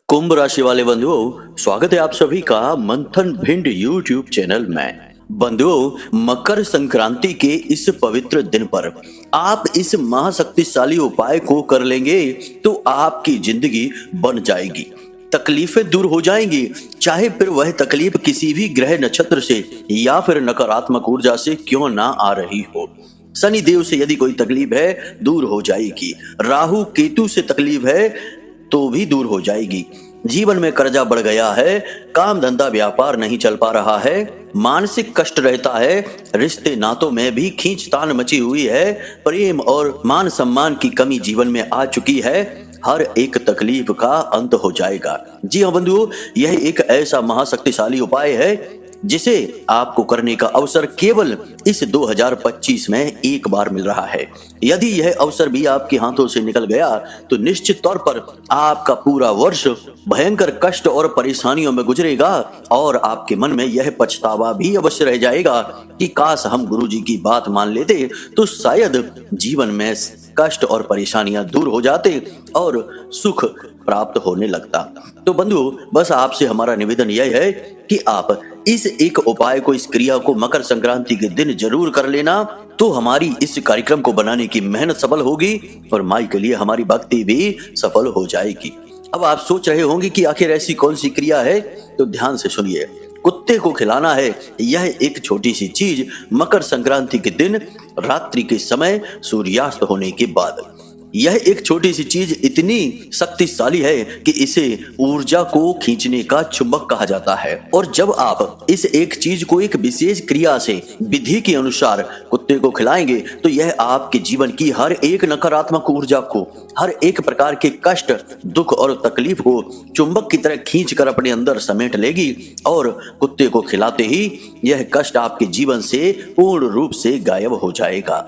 कुंभ राशि वाले बंधुओं, स्वागत है आप सभी का मंथन भिंड यूट्यूब चैनल में। बंधुओं, मकर संक्रांति के इस पवित्र दिन पर आप इस महाशक्तिशाली उपाय को कर लेंगे तो आपकी जिंदगी बन जाएगी, तकलीफें दूर हो जाएंगी, चाहे फिर वह तकलीफ किसी भी ग्रह नक्षत्र से या फिर नकारात्मक ऊर्जा से क्यों ना आ रही हो। शनि देव से यदि कोई तकलीफ है दूर हो जाएगी, राहु केतु से तकलीफ है तो भी दूर हो जाएगी। जीवन में कर्जा बढ़ गया है, काम धंधा व्यापार नहीं चल पा रहा है, मानसिक कष्ट रहता है, रिश्ते नातों में भी खींचतान मची हुई है, प्रेम और मान सम्मान की कमी जीवन में आ चुकी है, हर एक तकलीफ का अंत हो जाएगा। जी हाँ बंधुओं, यह एक ऐसा महाशक्तिशाली उपाय है जिसे आपको करने का अवसर केवल इस 2025 में एक बार मिल रहा है। यदि यह अवसर भी आपके हाथों से निकल गया तो निश्चित तौर पर आपका पूरा वर्ष भयंकर कष्ट और परेशानियों में गुजरेगा और आपके मन में यह पछतावा भी अवश्य रह जाएगा कि काश हम गुरुजी की बात मान लेते तो शायद जीवन में कष्ट और परेशानियां दूर हो जाते और सुख प्राप्त होने लगता। तो बंधुओं, बस आपसे हमारा निवेदन यह है कि आप इस एक उपाय को, इस क्रिया को मकर संक्रांति के दिन जरूर कर लेना, तो हमारी इस कार्यक्रम को बनाने की मेहनत सफल होगी और माई के लिए हमारी भक्ति भी सफल हो जाएगी। अब आप सोच रहे होंगे कि आखिर ऐसी कौन सी क्रिया है, तो ध्यान से सुनिए। कुत्ते को खिलाना है। यह एक छोटी सी चीज मकर संक्रांति के दिन रात्रि के समय सूर्यास्त होने के बाद। यह एक छोटी सी चीज इतनी शक्तिशाली है कि इसे ऊर्जा को खींचने का चुंबक कहा जाता है। और जब आप इस एक चीज को एक विशेष क्रिया से विधि के अनुसार कुत्ते को खिलाएंगे तो यह आपके जीवन की हर एक नकारात्मक ऊर्जा को, हर एक प्रकार के कष्ट, दुख और तकलीफ को चुंबक की तरह खींच कर अपने अंदर समेट लेगी और कुत्ते को खिलाते ही यह कष्ट आपके जीवन से पूर्ण रूप से गायब हो जाएगा।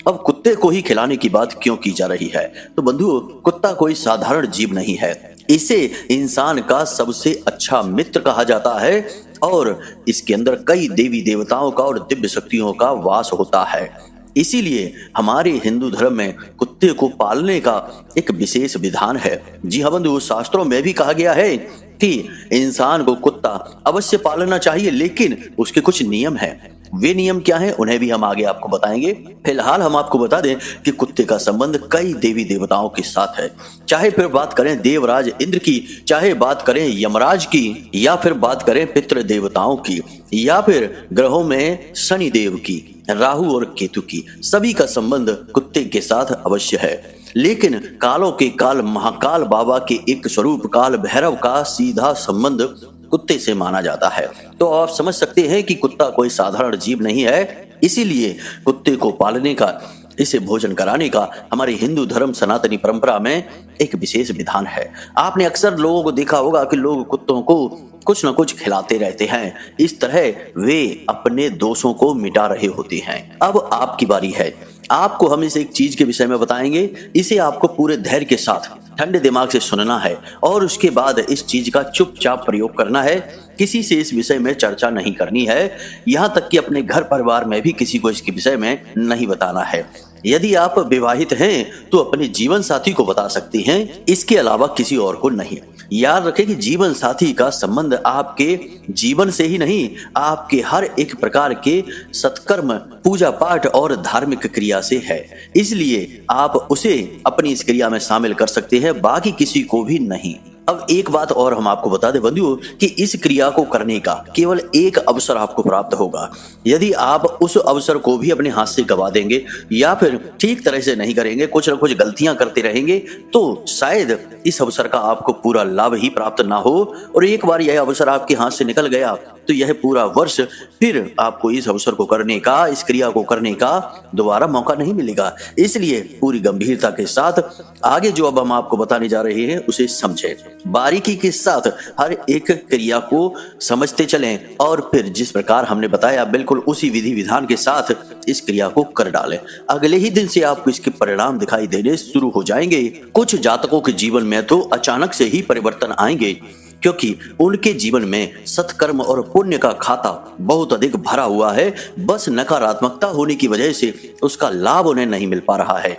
अब कुत्ते को ही खिलाने की बात क्यों की जा रही है? तो बंधुओं, कुत्ता कोई साधारण जीव नहीं है। इसे इंसान का सबसे अच्छा मित्र कहा जाता है और इसके अंदर कई देवी देवताओं का और दिव्य शक्तियों का वास होता है। इसीलिए हमारे हिंदू धर्म में कुत्ते को पालने का एक विशेष विधान है। जी हाँ बंधु, शास्त्रों में भी कहा गया है कि इंसान को कुत्ता अवश्य पालना चाहिए, लेकिन उसके कुछ नियम हैं। वे नियम क्या हैं उन्हें भी हम आगे आपको बताएंगे। फिलहाल हम आपको बता दें कि कुत्ते का संबंध कई देवी देवताओं के साथ है। चाहे फिर बात करें देवराज इंद्र की, चाहे बात करें यमराज की, या फिर बात करें पितृ देवताओं की, या फिर ग्रहों में शनि देव की, राहु और केतु की, सभी का संबंध कुत्ते के साथ अवश्य है। लेकिन कालों के काल महाकाल बाबा के एक स्वरूप काल भैरव का सीधा संबंध कुत्ते से माना जाता है। तो आप समझ सकते हैं कि कुत्ता कोई साधारण जीव नहीं है। इसीलिए कुत्ते को पालने का, इसे भोजन कराने का हमारे हिंदू धर्म सनातनी परंपरा में एक विशेष विधान है। आपने अक्सर लोगों को देखा होगा कि लोग कुत्तों को कुछ न कुछ खिलाते रहते हैं। इस तरह वे अपने दोषों को मिटा रहे होते हैं। अब आपकी बारी है। आपको हम इस एक चीज के विषय में बताएंगे। इसे आपको पूरे धैर्य के साथ ठंडे दिमाग से सुनना है और उसके बाद इस चीज का चुपचाप प्रयोग करना है। किसी से इस विषय में चर्चा नहीं करनी है, यहाँ तक कि अपने घर परिवार में भी किसी को इसके विषय में नहीं बताना है। यदि आप विवाहित हैं तो अपने जीवन साथी को बता सकती हैं, इसके अलावा किसी और को नहीं। याद रखें कि जीवन साथी का संबंध आपके जीवन से ही नहीं, आपके हर एक प्रकार के सत्कर्म, पूजा पाठ और धार्मिक क्रिया से है। इसलिए आप उसे अपनी इस क्रिया में शामिल कर सकते हैं, बाकी किसी को भी नहीं। अब एक बात और हम आपको बता दें बंधुओं कि इस क्रिया को करने का केवल एक अवसर आपको प्राप्त होगा। यदि आप उस अवसर को भी अपने हाथ से गवा देंगे या फिर ठीक तरह से नहीं करेंगे, कुछ न कुछ गलतियां करते रहेंगे, तो शायद इस अवसर का आपको पूरा लाभ ही प्राप्त ना हो। और एक बार यह अवसर आपके हाथ से निकल गया तो यह पूरा वर्ष फिर आपको इस अवसर को करने का, इस क्रिया को करने का दोबारा मौका नहीं मिलेगा। इसलिए पूरी गंभीरता के साथ आगे जो अब हम आपको बताने जा रहे हैं उसे समझें, बारीकी के साथ हर एक क्रिया को समझते चलें और फिर जिस प्रकार हमने बताया बिल्कुल उसी विधि विधान के साथ इस क्रिया को कर डालें। अगले ही दिन से आपको इसके परिणाम दिखाई देने शुरू हो जाएंगे। कुछ जातकों के जीवन में तो अचानक से ही परिवर्तन आएंगे, क्योंकि उनके जीवन में सत्कर्म और पुण्य का खाता बहुत अधिक भरा हुआ है। बस नकारात्मकता होने की वजह से उसका लाभ उन्हें नहीं मिल पा रहा है।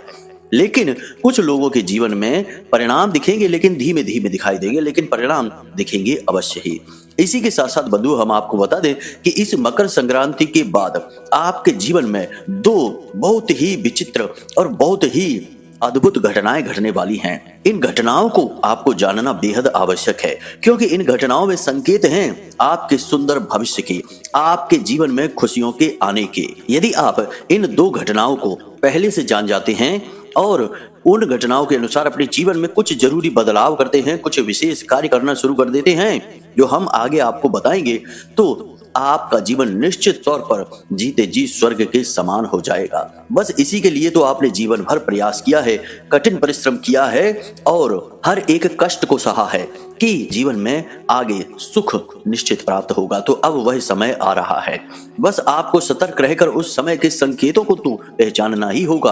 लेकिन कुछ लोगों के जीवन में परिणाम दिखेंगे, लेकिन धीमे धीमे दिखाई देंगे, लेकिन परिणाम दिखेंगे अवश्य ही। इसी के साथ साथ बंधु हम आपको बता दें कि इस मकर संक्रांति के बाद आपके जीवन में दो बहुत ही विचित्र और बहुत ही अद्भुत घटनाएं घटने वाली हैं। इन घटनाओं को आपको जानना बेहद आवश्यक है, क्योंकि इन घटनाओं में संकेत हैं आपके सुंदर भविष्य के, आपके जीवन में खुशियों के आने के। यदि आप इन दो घटनाओं को पहले से जान जाते हैं और उन घटनाओं के अनुसार अपने जीवन में कुछ जरूरी बदलाव करते हैं, कुछ विशेष कार्य करना शुरू कर देते हैं जो हम आगे आपको बताएंगे, तो आपका जीवन निश्चित तौर पर जीते जी स्वर्ग के समान हो जाएगा। बस इसी के लिए तो आपने जीवन भर प्रयास किया है, कठिन परिश्रम किया है और हर एक कष्ट को सहा है कि जीवन में आगे सुख निश्चित प्राप्त होगा। तो अब वह समय आ रहा है, बस आपको सतर्क रहकर उस समय के संकेतों को तो पहचानना ही होगा।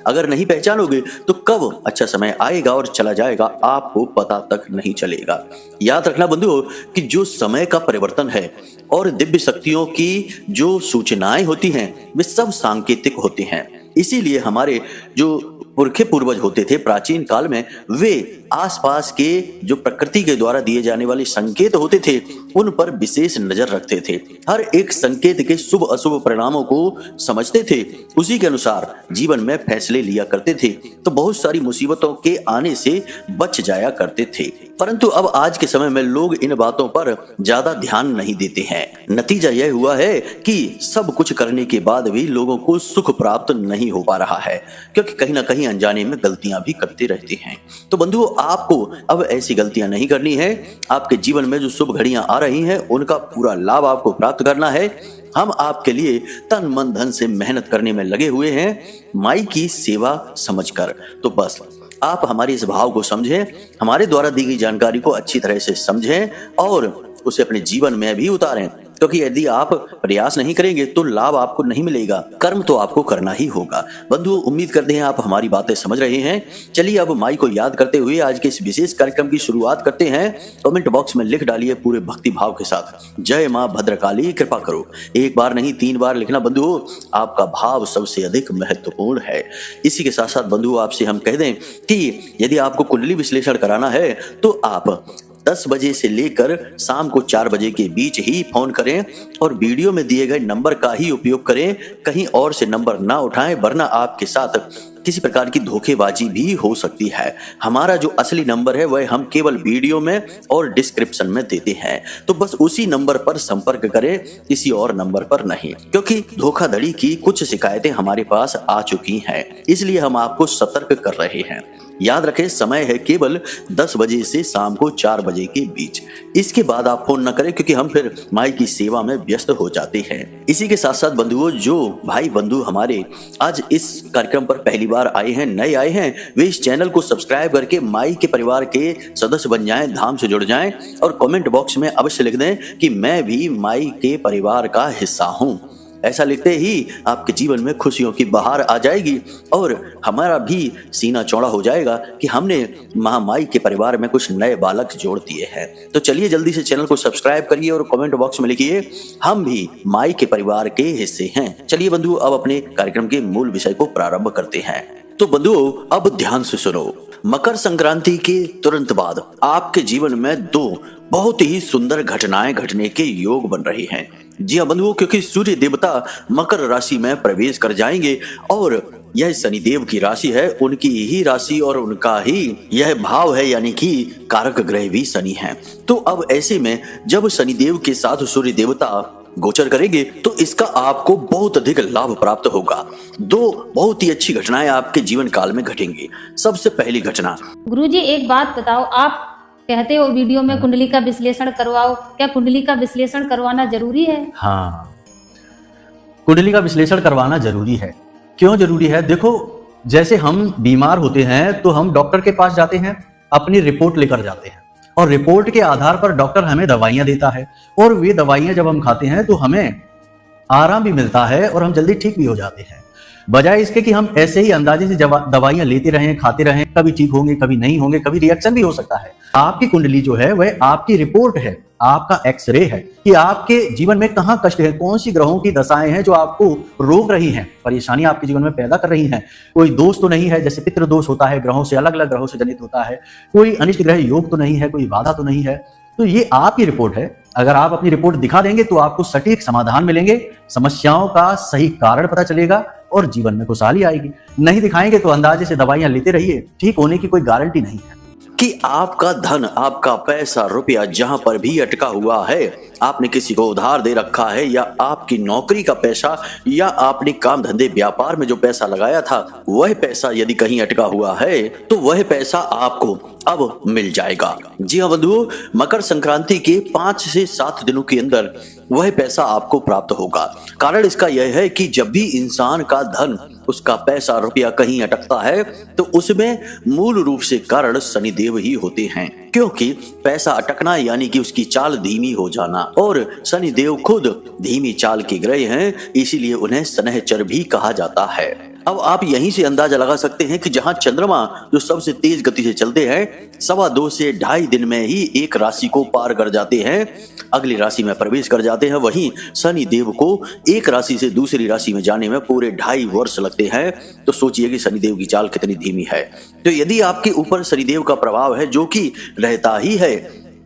अगर नहीं पहचानोगे तो कब अच्छा समय आएगा और चला जाएगा आपको पता तक नहीं चलेगा। याद रखना बंधुओं कि जो समय का परिवर्तन है और दिव्य शक्तियों की जो सूचनाएं होती हैं वे सब सांकेतिक होते हैं। इसीलिए हमारे जो पुरखे पूर्वज होते थे प्राचीन काल में, वे आसपास के जो प्रकृति के द्वारा दिए जाने वाले संकेत होते थे उन पर विशेष नजर रखते थे। हर एक संकेत के शुभ अशुभ परिणामों को समझते थे, उसी के अनुसार जीवन में फैसले लिया करते थे, तो बहुत सारी मुसीबतों के आने से बच जाया करते थे। परंतु अब आज के समय में लोग इन बातों पर ज्यादा ध्यान नहीं देते हैं। नतीजा यह हुआ है कि सब कुछ करने के बाद भी लोगों को सुख प्राप्त नहीं हो पा रहा है, क्योंकि कहीं ना कहीं अनजाने में गलतियां भी करते रहते हैं। तो बंधुओं आपको अब ऐसी गलतियां नहीं करनी है। आपके जीवन में जो शुभ घड़ियां आ रही हैं उनका पूरा लाभ आपको प्राप्त करना है। हम आपके लिए तन मन धन से मेहनत करने में लगे हुए हैं, माई की सेवा समझकर। तो बस आप हमारे इस भाव को समझें, हमारे द्वारा दी गई जानकारी को अच्छी तरह से समझें और उसे अपने जीवन में भी उतारें, क्योंकि यदि आप प्रयास नहीं करेंगे तो लाभ आपको नहीं मिलेगा, कर्म तो आपको करना ही होगा। बंधुओं उम्मीद करते हैं आप हमारी बातें समझ रहे हैं। चलिए अब माई को याद करते हुए आज के इस विशेष कार्यक्रम की शुरुआत करते हैं। कमेंट बॉक्स में लिख डालिए पूरे भक्ति भाव के साथ, जय मां भद्रकाली कृपा करो। एक बार नहीं 3 बार लिखना बंधुओं, आपका भाव सबसे अधिक महत्वपूर्ण है। इसी के साथ साथ बंधुओं आपसे हम कह दें कि यदि आपको कुंडली विश्लेषण कराना है तो आप 10 बजे से लेकर शाम को 4 बजे के बीच ही फोन करें और वीडियो में दिए गए नंबर का ही उपयोग करें, कहीं और से नंबर ना उठाएं, वरना आपके साथ किसी प्रकार की धोखेबाजी भी हो सकती है। हमारा जो असली नंबर है वह हम केवल वीडियो में और डिस्क्रिप्शन में देते हैं, तो बस उसी नंबर पर संपर्क करें, किसी और नंबर पर नहीं, क्योंकि धोखाधड़ी की कुछ शिकायतें हमारे पास आ चुकी हैं, इसलिए हम आपको सतर्क कर रहे हैं। याद रखें समय है केवल 10 बजे से शाम को 4 बजे के बीच, इसके बाद आप फोन न करें, क्योंकि हम फिर माई की सेवा में व्यस्त हो जाते हैं। इसी के साथ साथ बंधुओं जो भाई बंधु हमारे आज इस कार्यक्रम पर पहली बार आए हैं, नए आए हैं, वे इस चैनल को सब्सक्राइब करके माई के परिवार के सदस्य बन जाएं, धाम से जुड़ जाएं और कमेंट बॉक्स में अवश्य लिख दें कि मैं भी माई के परिवार का हिस्सा हूं। ऐसा लिखते ही आपके जीवन में खुशियों की बहार आ जाएगी और हमारा भी सीना चौड़ा हो जाएगा कि हमने महामाई के परिवार में कुछ नए बालक जोड़ दिए हैं। तो चलिए जल्दी से चैनल को सब्सक्राइब करिए और कमेंट बॉक्स में लिखिए हम भी माई के परिवार के हिस्से हैं। चलिए बंधुओं अब अपने कार्यक्रम के मूल विषय को प्रारंभ करते हैं। तो बंधुओं अब ध्यान से सुनो, मकर संक्रांति के तुरंत बाद आपके जीवन में 2 बहुत ही सुंदर घटनाएं घटने के योग बन रहे हैं। जी हाँ बंधुओं, क्योंकि सूर्य देवता मकर राशि में प्रवेश कर जाएंगे और यह शनिदेव की राशि है, उनकी ही राशि और उनका ही यह भाव है, यानी कि कारक ग्रह भी शनि है। तो अब ऐसे में जब शनिदेव के साथ सूर्य देवता गोचर करेंगे तो इसका आपको बहुत अधिक लाभ प्राप्त होगा। 2 बहुत ही अच्छी घटनाएं आपके जीवन काल में घटेंगी। सबसे पहली घटना, गुरुजी एक बात बताओ, आप कहते हो वीडियो में कुंडली का विश्लेषण करवाओ, क्या कुंडली का विश्लेषण करवाना जरूरी है? हाँ, कुंडली का विश्लेषण करवाना जरूरी है। क्यों जरूरी है? देखो, जैसे हम बीमार होते हैं तो हम डॉक्टर के पास जाते हैं, अपनी रिपोर्ट लेकर जाते हैं और रिपोर्ट के आधार पर डॉक्टर हमें दवाइयां देता है और वे दवाइयां जब हम खाते हैं तो हमें आराम भी मिलता है और हम जल्दी ठीक भी हो जाते हैं। बजाय इसके कि हम ऐसे ही अंदाजे से दवाइयां लेते रहें, खाते रहें, कभी ठीक होंगे, कभी नहीं होंगे, कभी रिएक्शन भी हो सकता है। आपकी कुंडली जो है वह आपकी रिपोर्ट है, आपका एक्सरे है कि आपके जीवन में कहां कष्ट है, कौन सी ग्रहों की दशाएं हैं जो आपको रोक रही हैं, परेशानी आपके जीवन में पैदा कर रही हैं। कोई दोष तो नहीं है, जैसे पितृ दोष होता है, ग्रहों से, अलग अलग ग्रहों से जनित होता है। कोई अनिष्ट ग्रह योग तो नहीं है, कोई बाधा तो नहीं है। तो ये आपकी रिपोर्ट है। अगर आप अपनी रिपोर्ट दिखा देंगे तो आपको सटीक समाधान मिलेंगे, समस्याओं का सही कारण पता चलेगा और जीवन में खुशहाली आएगी। नहीं दिखाएंगे तो अंदाजे से दवाइयां लेते रहिए, ठीक होने की कोई गारंटी नहीं है। कि आपका धन, आपका पैसा, रुपया जहां पर भी अटका हुआ है, आपने किसी को उधार दे रखा है, या आपकी नौकरी का पैसा, या आपने काम धंधे व्यापार में जो पैसा लगाया था वह पैसा यदि कहीं अटका हुआ है तो वह पैसा आपको अब मिल जाएगा। जी हाँ बंधुओं, मकर संक्रांति के 5 से 7 दिनों के अंदर वह पैसा आपको प्राप्त होगा। कारण इसका यह है कि जब भी इंसान का धन, उसका पैसा, रुपया कहीं अटकता है तो उसमें मूल रूप से कारण शनिदेव ही होते हैं, क्योंकि पैसा अटकना यानी कि उसकी चाल धीमी हो जाना, और शनिदेव खुद धीमी चाल के ग्रह हैं, इसीलिए उन्हें शनैचर भी कहा जाता है। अब आप यहीं से अंदाजा लगा सकते हैं कि जहां चंद्रमा जो सबसे तेज गति से चलते हैं 2.25 से 2.5 दिन में ही एक राशि को पार कर जाते हैं, अगली राशि में प्रवेश कर जाते हैं, वहीं शनि देव को एक राशि से दूसरी राशि में जाने में पूरे 2.5 वर्ष लगते हैं। तो सोचिए कि शनिदेव की चाल कितनी धीमी है। तो यदि आपके ऊपर शनिदेव का प्रभाव है, जो कि रहता ही है,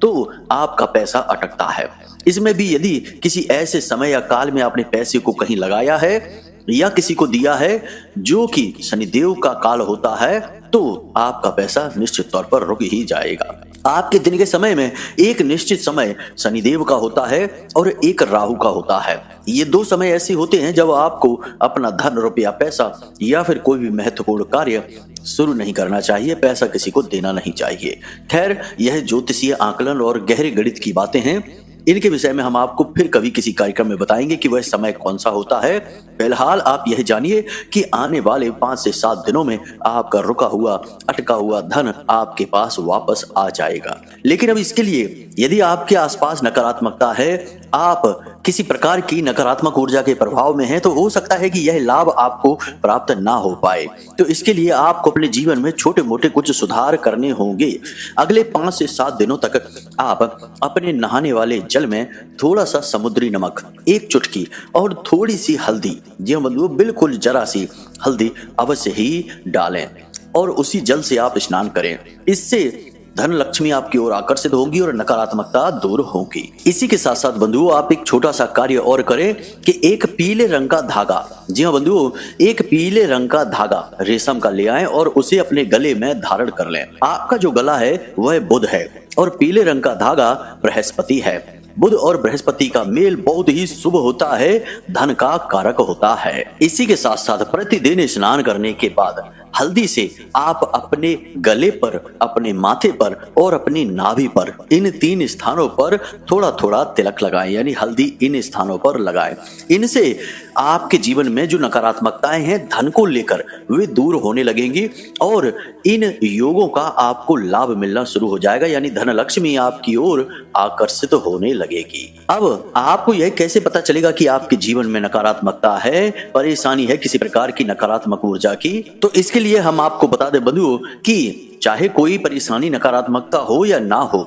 तो आपका पैसा अटकता है। इसमें भी यदि किसी ऐसे समय या काल में आपने पैसे को कहीं लगाया है या किसी को दिया है जो कि शनिदेव का काल होता है, तो आपका पैसा निश्चित तौर पर रुक ही जाएगा। आपके दिन के समय में एक निश्चित समय शनिदेव का होता है और एक राहु का होता है। ये 2 समय ऐसे होते हैं जब आपको अपना धन, रुपया, पैसा या फिर कोई भी महत्वपूर्ण कार्य शुरू नहीं करना चाहिए, पैसा किसी को देना नहीं चाहिए। खैर, यह ज्योतिषीय आकलन और गहरे गणित की बातें हैं। इनके विषय में हम आपको फिर कभी किसी कार्यक्रम में बताएंगे कि वह समय कौन सा होता है। फिलहाल आप यह जानिए कि आने वाले 5 से 7 दिनों में आपका रुका हुआ, अटका हुआ धन आपके पास वापस आ जाएगा। लेकिन अब इसके लिए यदि आपके आसपास नकारात्मकता है, आप किसी प्रकार की नकारात्मक ऊर्जा के प्रभाव में हैं, तो हो सकता है कि यह लाभ आपको प्राप्त ना हो पाए। तो इसके लिए आपको अपने जीवन में छोटे मोटे कुछ सुधार करने होंगे। अगले 5 से 7 दिनों तक आप अपने नहाने वाले जल में थोड़ा सा समुद्री नमक, 1 चुटकी और थोड़ी सी हल्दी, जी बंधुओं बिल्कुल जरा सी हल्दी अवश्य ही डालें और उसी जल से आप स्नान करें। इससे धन लक्ष्मी आपकी ओर आकर्षित होगी और नकारात्मकता दूर होगी। इसी के साथ साथ बंधुओं आप एक छोटा सा कार्य और करें कि एक पीले रंग का धागा, जी हाँ बंधुओं, एक पीले रंग का धागा रेशम का ले आएं और उसे अपने गले में धारण कर लें। आपका जो गला है वह बुध है और पीले रंग का धागा बृहस्पति है। बुध और बृहस्पति का मेल बहुत ही शुभ होता है, धन का कारक होता है। इसी के साथ साथ प्रतिदिन स्नान करने के बाद हल्दी से आप अपने गले पर, अपने माथे पर और अपनी नाभि पर, इन 3 स्थानों पर थोड़ा थोड़ा तिलक लगाएं, यानी हल्दी इन स्थानों पर लगाएं। इनसे आपके जीवन में जो नकारात्मकताएं हैं धन को लेकर, वे दूर होने लगेंगी और इन योगों का आपको लाभ मिलना शुरू हो जाएगा, यानी धन लक्ष्मी आपकी ओर आकर्षित होने लगेगी। अब आपको यह कैसे पता चलेगा कि आपके जीवन में नकारात्मकता है, परेशानी है किसी प्रकार की नकारात्मक ऊर्जा की? तो इसके लिए हम आपको बता दें बंधुओं कि चाहे कोई परेशानी, नकारात्मकता हो या ना हो,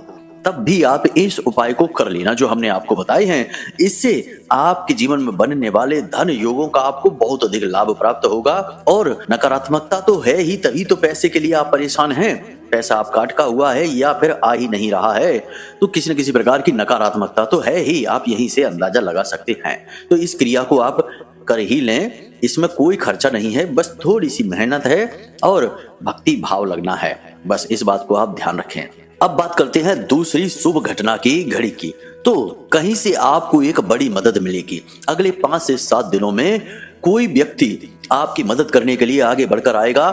तब भी आप इस उपाय को कर लेना जो हमने आपको बताए हैं। इससे आपके जीवन में बनने वाले धन योगों का आपको बहुत अधिक लाभ प्राप्त होगा। और नकारात्मकता तो है ही, तभी तो पैसे के लिए आप परेशान हैं। पैसा आपका अटका हुआ है या फिर आ ही नहीं रहा है, तो किसी न किसी प्रकार की नकारात्मकता तो है ही। आप यहीं से अंदाजा लगा सकते हैं। तो इस क्रिया को आप कर ही लें, इसमें कोई खर्चा नहीं है, बस थोड़ी सी मेहनत है और भक्ति भाव लगना है, बस इस बात को आप ध्यान रखें। अब बात करते हैं दूसरी शुभ घटना की, घड़ी की। तो कहीं से आपको एक बड़ी मदद मिलेगी। अगले 5 से 7 दिनों में कोई व्यक्ति आपकी मदद करने के लिए आगे बढ़कर आएगा।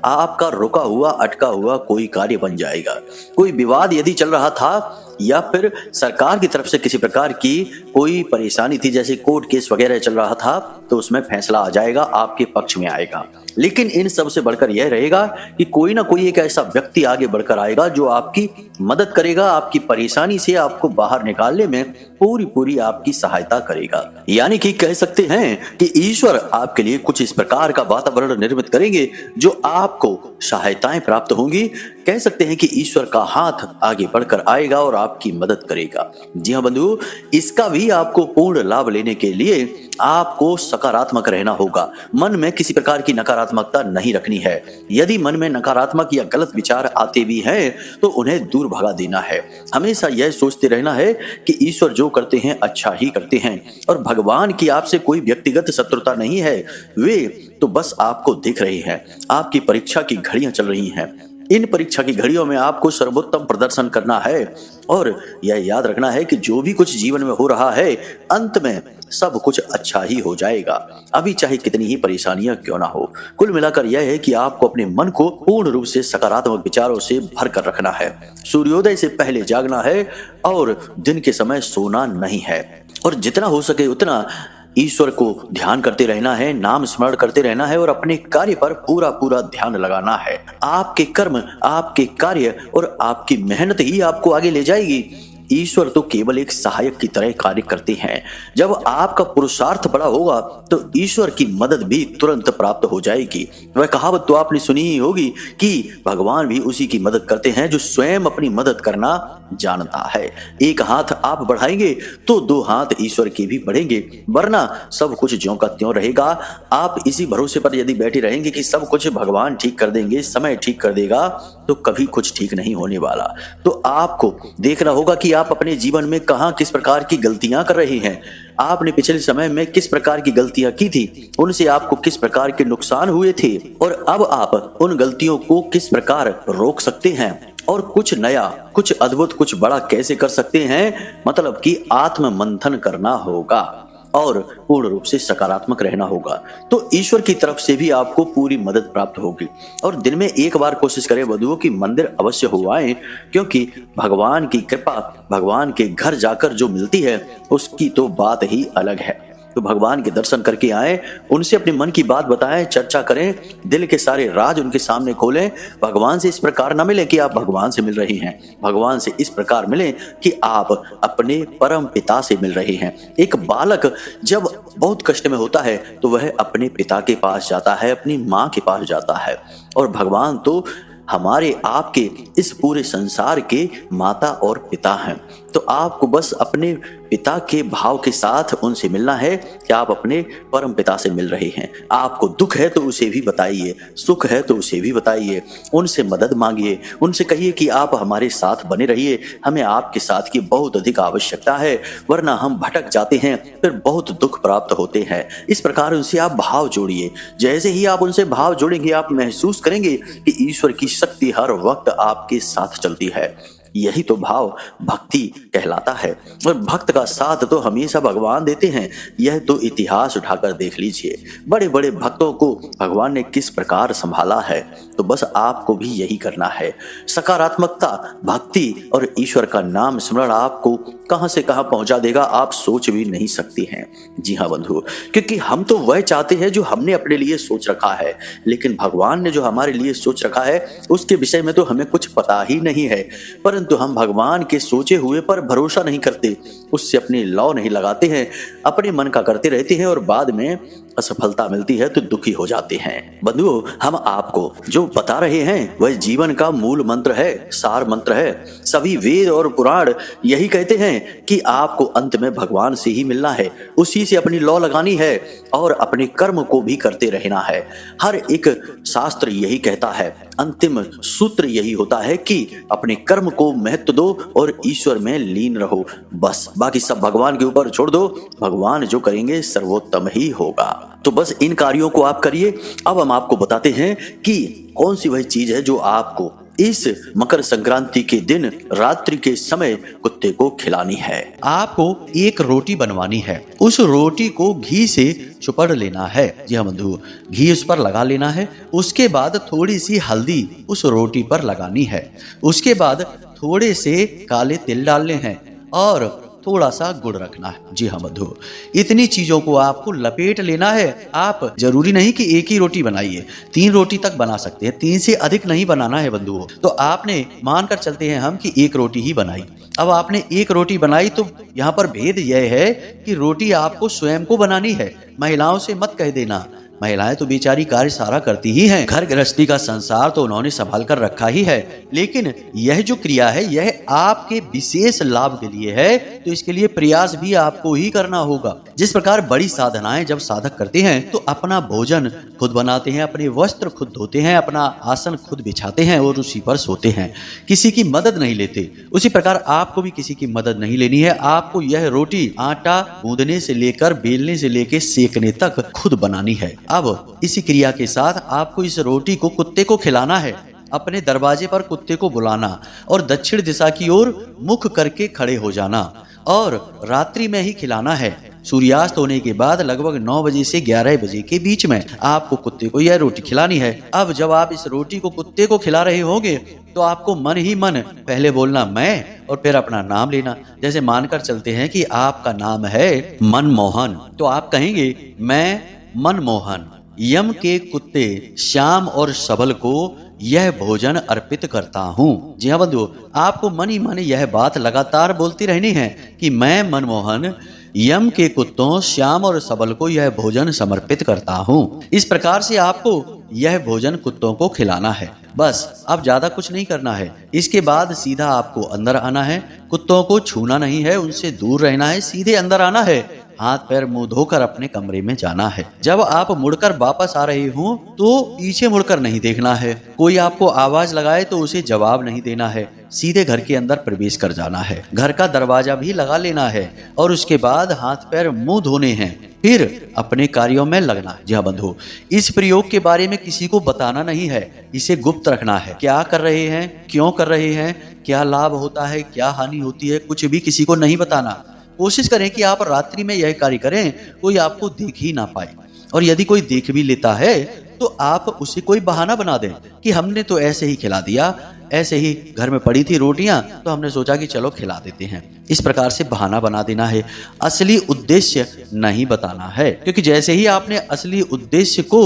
आपका रुका हुआ, अटका हुआ कोई कार्य बन जाएगा। कोई विवाद यदि चल रहा था या फिर सरकार की तरफ से किसी प्रकार की कोई परेशानी थी, जैसे कोर्ट केस वगैरह चल रहा था, तो उसमें फैसला आ जाएगा, आपके पक्ष में आएगा। लेकिन इन सब से बढ़कर यह रहेगा कि कोई ना कोई एक ऐसा व्यक्ति आगे बढ़कर आएगा जो आपकी मदद करेगा, आपकी परेशानी से आपको बाहर निकालने में पूरी आपकी सहायता करेगा। यानी कि कह सकते हैं कि ईश्वर आपके लिए कुछ इस प्रकार का वातावरण निर्मित करेंगे जो आपको सहायताएं प्राप्त होंगी। कह सकते हैं कि ईश्वर का हाथ आगे बढ़कर आएगा और आपकी मदद करेगा। जी हाँ बंधु, इसका भी आपको पूर्ण लाभ लेने के लिए आपको सकारात्मक रहना होगा। मन में किसी प्रकार की नकारात्मकता नहीं रखनी है। यदि मन में नकारात्मक या गलत विचार आते भी हैं तो उन्हें दूर भगा देना है। हमेशा यह सोचते रहना है कि ईश्वर जो करते हैं अच्छा ही करते हैं और भगवान की आपसे कोई व्यक्तिगत शत्रुता नहीं है। वे तो बस आपको देख रहे हैं। आपकी परीक्षा की घड़ियां चल रही हैं। इन परीक्षा की घड़ियों में आपको सर्वोत्तम प्रदर्शन करना है और यह याद रखना है कि जो भी कुछ जीवन में हो रहा है, अंत में सब कुछ अच्छा ही हो जाएगा, अभी चाहे कितनी ही परेशानियां क्यों ना हो। कुल मिलाकर यह है कि आपको अपने मन को पूर्ण रूप से सकारात्मक विचारों से भर कर रखना है। सूर्योदय से पहले जागना है और दिन के समय सोना नहीं है, और जितना हो सके उतना ईश्वर को ध्यान करते रहना है, नाम स्मरण करते रहना है और अपने कार्य पर पूरा ध्यान लगाना है। आपके कर्म, आपके कार्य और आपकी मेहनत ही आपको आगे ले जाएगी। ईश्वर तो केवल एक सहायक की तरह कार्य करते हैं। जब आपका पुरुषार्थ बड़ा होगा तो ईश्वर की मदद भी तुरंत प्राप्त हो जाएगी। वह कहावत तो आपने सुनी ही होगी कि भगवान भी उसी की मदद करते हैं जो स्वयं अपनी मदद करना जानता है। एक हाथ आप बढ़ाएंगे तो दो हाथ ईश्वर के भी बढ़ेंगे, वरना सब कुछ ज्यों का त्यों रहेगा। आप इसी भरोसे पर यदि बैठे रहेंगे कि सब कुछ भगवान ठीक कर देंगे, समय ठीक कर देगा, तो कभी कुछ ठीक नहीं होने वाला। तो आपको देखना होगा कि आप अपने जीवन में कहां किस प्रकार की गलतियां कर रहे हैं। आपने पिछले समय में किस प्रकार की गलतियां की थी, उनसे आपको किस प्रकार के नुकसान हुए थे और अब आप उन गलतियों को किस प्रकार रोक सकते हैं और कुछ नया, कुछ अद्भुत, कुछ बड़ा कैसे कर सकते हैं। मतलब कि आत्म मंथन करना होगा और पूर्ण रूप से सकारात्मक रहना होगा, तो ईश्वर की तरफ से भी आपको पूरी मदद प्राप्त होगी। और दिन में एक बार कोशिश करें बंधुओं कि मंदिर अवश्य हो आए, क्योंकि भगवान की कृपा भगवान के घर जाकर जो मिलती है उसकी तो बात ही अलग है। तो भगवान के दर्शन करके आए, उनसे अपने मन की बात बताएं, चर्चा करें, दिल के सारे राज उनके सामने खोलें। भगवान से इस प्रकार न मिले कि आप भगवान से मिल रहे हैं, भगवान से इस प्रकार मिलें कि आप अपने परम पिता से मिल रहे हैं। एक बालक जब बहुत कष्ट में होता है तो वह अपने पिता के पास जाता है, अपनी माँ के पास जाता है, और भगवान तो हमारे आपके इस पूरे संसार के माता और पिता हैं। तो आपको बस अपने पिता के भाव के साथ उनसे मिलना है कि आप अपने परम पिता से मिल रहे हैं। आपको दुख है तो उसे भी बताइए, सुख है तो उसे भी बताइए, उनसे मदद मांगिए, उनसे कहिए कि आप हमारे साथ बने रहिए, हमें आपके साथ की बहुत अधिक आवश्यकता है, वरना हम भटक जाते हैं, फिर बहुत दुख प्राप्त होते हैं। इस प्रकार उनसे आप भाव जोड़िए। जैसे ही आप उनसे भाव जोड़ेंगे, आप महसूस करेंगे कि ईश्वर की शक्ति हर वक्त आपके साथ चलती है। यही तो भाव भक्ति कहलाता है, और भक्त का साथ तो हमेशा भगवान देते हैं। यह तो इतिहास उठाकर देख लीजिए, बड़े बड़े भक्तों को भगवान ने किस प्रकार संभाला है। तो बस आपको भी यही करना है। सकारात्मकता, भक्ति और ईश्वर का नाम स्मरण आपको कहां से कहां पहुंचा देगा, आप सोच भी नहीं सकते हैं। जी हाँ बंधु, क्योंकि हम तो वह चाहते हैं जो हमने अपने लिए सोच रखा है, लेकिन भगवान ने जो हमारे लिए सोच रखा है उसके विषय में तो हमें कुछ पता ही नहीं है। परंतु हम भगवान के सोचे हुए पर भरोसा नहीं करते, उससे अपनी लौ नहीं लगाते हैं, अपने मन का करते रहते हैं और बाद में असफलता मिलती है तो दुखी हो जाते हैं। बंधुओं, हम आपको जो बता रहे हैं वह जीवन का मूल मंत्र है, सार मंत्र है। सभी वेद और पुराण यही कहते हैं कि आपको अंत में भगवान से ही मिलना है, उसी से अपनी लौ लगानी है और अपने कर्म को भी करते रहना है। हर एक शास्त्र यही कहता है, अंतिम सूत्र यही होता है कि अपने कर्म को महत्व दो और ईश्वर में लीन रहो। बस बाकी सब भगवान के ऊपर छोड़ दो, भगवान जो करेंगे सर्वोत्तम ही होगा। तो बस इन कार्यों को आप करिए। अब हम आपको बताते हैं कि कौन सी वह चीज है जो आपको इस मकर संक्रांति के दिन रात्रि के समय कुत्ते को खिलानी है। आपको एक रोटी बनवानी है, उस रोटी को घी से चुपड़ लेना है। जी हाँ बंधु, घी उस पर लगा लेना है। उसके बाद थोड़ी सी हल्दी उस रोटी पर लगानी है। उसके बाद थोड़े से काले तिल डालने हैं और थोड़ा सा गुड़ रखना है। जी हाँ बंधुओं, इतनी चीजों को आपको लपेट लेना है। आप जरूरी नहीं कि एक ही रोटी बनाइए, 3 रोटी तक बना सकते हैं, 3 से अधिक नहीं बनाना है बंधुओं। तो आपने मानकर चलते हैं हम कि 1 रोटी ही बनाई। अब आपने 1 रोटी बनाई तो यहाँ पर भेद यह है कि रोटी आपको स्वयं को बनानी है, महिलाओं से मत कह देना। महिलाएं तो बेचारी कार्य सारा करती ही हैं, घर गृहस्थी का संसार तो उन्होंने संभाल कर रखा ही है, लेकिन यह जो क्रिया है यह आपके विशेष लाभ के लिए है, तो इसके लिए प्रयास भी आपको ही करना होगा। जिस प्रकार बड़ी साधनाएं जब साधक करते हैं तो अपना भोजन खुद बनाते हैं, अपने वस्त्र खुद धोते हैं, अपना आसन खुद बिछाते हैं और उसी पर सोते हैं, किसी की मदद नहीं लेते, उसी प्रकार आपको भी किसी की मदद नहीं लेनी है। आपको यह रोटी आटा गूंदने से लेकर बेलने से लेकर सेकने तक खुद बनानी है। अब इसी क्रिया के साथ आपको इस रोटी को कुत्ते को खिलाना है, अपने दरवाजे पर कुत्ते को बुलाना और दक्षिण दिशा की ओर मुख करके खड़े हो जाना और रात्रि में ही खिलाना है। सूर्यास्त होने के बाद लगभग 9 बजे से 11 बजे के बीच में आपको कुत्ते को यह रोटी खिलानी है। अब जब आप इस रोटी को कुत्ते को खिला रहे होंगे तो आपको मन ही मन पहले बोलना मैं और फिर अपना नाम लेना। जैसे मानकर चलते हैं कि आपका नाम है मनमोहन, तो आप कहेंगे मैं मनमोहन यम के कुत्ते श्याम और सबल को यह भोजन अर्पित करता हूँ। जी हाँ बंधुओं, आपको मन ही मन यह बात लगातार बोलती रहनी है कि मैं मनमोहन यम के कुत्तों श्याम और सबल को यह भोजन समर्पित करता हूँ। इस प्रकार से आपको यह भोजन कुत्तों को खिलाना है, बस अब ज्यादा कुछ नहीं करना है। इसके बाद सीधा आपको अंदर आना है, कुत्तों को छूना नहीं है, उनसे दूर रहना है, सीधे अंदर आना है, हाथ पैर मुंह धोकर अपने कमरे में जाना है। जब आप मुड़कर वापस आ रहे हो तो पीछे मुड़कर नहीं देखना है, कोई आपको आवाज लगाए तो उसे जवाब नहीं देना है, सीधे घर के अंदर प्रवेश कर जाना है, घर का दरवाजा भी लगा लेना है और उसके बाद हाथ पैर मुंह धोने हैं, फिर अपने कार्यों में लगना है। जी हाँ बंधु, इस प्रयोग के बारे में किसी को बताना नहीं है, इसे गुप्त रखना है। क्या कर रहे हैं, क्यों कर रहे हैं, क्या लाभ होता है, क्या हानि होती है, कुछ भी किसी को नहीं बताना। कोशिश करें कि आप रात्रि में यह कार्य करें, कोई आपको देख ही ना पाए, और यदि कोई देख भी लेता है तो आप उसे कोई बहाना बना दें कि हमने तो ऐसे ही खिला दिया, ऐसे ही घर में पड़ी थी रोटियां तो हमने सोचा कि चलो खिला देते हैं। इस प्रकार से बहाना बना देना है, असली उद्देश्य नहीं बताना है, क्योंकि जैसे ही आपने असली उद्देश्य को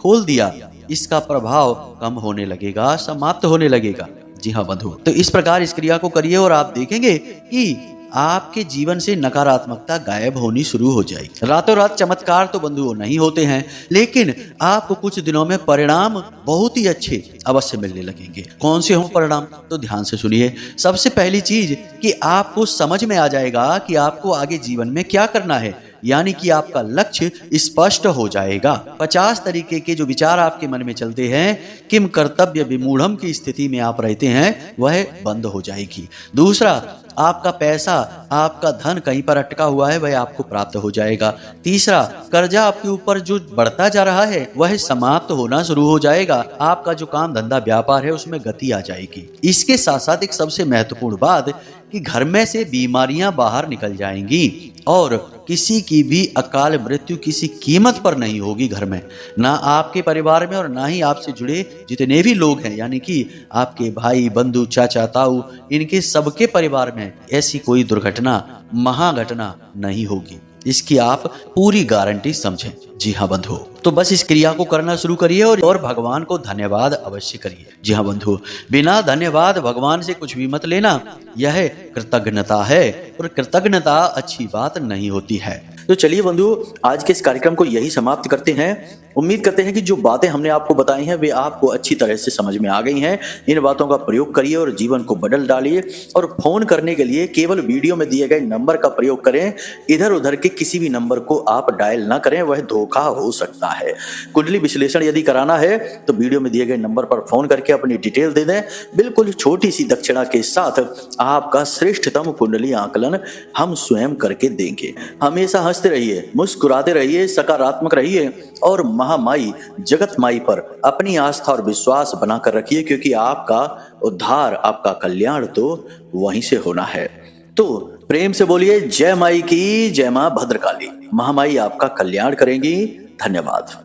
खोल दिया इसका प्रभाव कम होने लगेगा, समाप्त होने लगेगा। जी हाँ बंधु, तो इस प्रकार इस क्रिया को करिए और आप देखेंगे कि आपके जीवन से नकारात्मकता गायब होनी शुरू हो जाएगी। रातों रात चमत्कार तो बंधुओं नहीं होते हैं, लेकिन आपको कुछ दिनों में परिणाम बहुत ही अच्छे अवश्य मिलने लगेंगे। कौन से हों परिणाम, तो ध्यान से सुनिए। सबसे पहली चीज कि आपको समझ में आ जाएगा कि आपको आगे जीवन में क्या करना है, यानी कि आपका लक्ष्य स्पष्ट हो जाएगा। 50 तरीके के जो विचार आपके मन में चलते हैं, किम कर्तव्य विमूढ़म की स्थिति में आप रहते हैं, वह बंद हो जाएगी। दूसरा, आपका पैसा, आपका धन कहीं पर अटका हुआ है, वह आपको प्राप्त हो जाएगा। तीसरा, कर्जा आपके ऊपर जो बढ़ता जा रहा है वह समाप्त होना शुरू हो जाएगा। आपका जो काम धंधा व्यापार है उसमें गति आ जाएगी। इसके साथ साथ एक सबसे महत्वपूर्ण बात कि घर में से बीमारियां बाहर निकल जाएंगी और किसी की भी अकाल मृत्यु किसी कीमत पर नहीं होगी घर में, ना आपके परिवार में और ना ही आपसे जुड़े जितने भी लोग हैं, यानी कि आपके भाई बंधु चाचा ताऊ, इनके सबके परिवार में ऐसी कोई दुर्घटना महाघटना नहीं होगी। इसकी आप पूरी गारंटी समझें। जी हाँ बंधु, तो बस इस क्रिया को करना शुरू करिए और भगवान को धन्यवाद अवश्य करिए। जी हाँ बंधु, बिना धन्यवाद भगवान से कुछ भी मत लेना, यह कृतज्ञता है और कृतज्ञता अच्छी बात नहीं होती है। तो चलिए बंधु, आज के इस कार्यक्रम को यही समाप्त करते हैं। उम्मीद करते हैं कि जो बातें हमने आपको बताई हैं वे आपको अच्छी तरह से समझ में आ गई हैं। इन बातों का प्रयोग करिए और जीवन को बदल डालिए। और फोन करने के लिए केवल वीडियो में दिए गए नंबर का प्रयोग करें, इधर उधर के किसी भी नंबर को आप डायल ना करें, वह धोखा हो सकता है। कुंडली विश्लेषण यदि कराना है तो वीडियो में दिए गए नंबर पर फोन करके अपनी डिटेल दे दें। बिल्कुल छोटी सी दक्षिणा के साथ आपका श्रेष्ठतम कुंडली आकलन हम स्वयं करके देंगे। हमेशा हंसते रहिए, मुस्कुराते रहिए, सकारात्मक रहिए और महामाई जगत माई पर अपनी आस्था और विश्वास बनाकर रखिए, क्योंकि आपका उद्धार, आपका कल्याण तो वहीं से होना है। तो प्रेम से बोलिए जय माई की, जय मां भद्रकाली। महामाई आपका कल्याण करेंगी। धन्यवाद।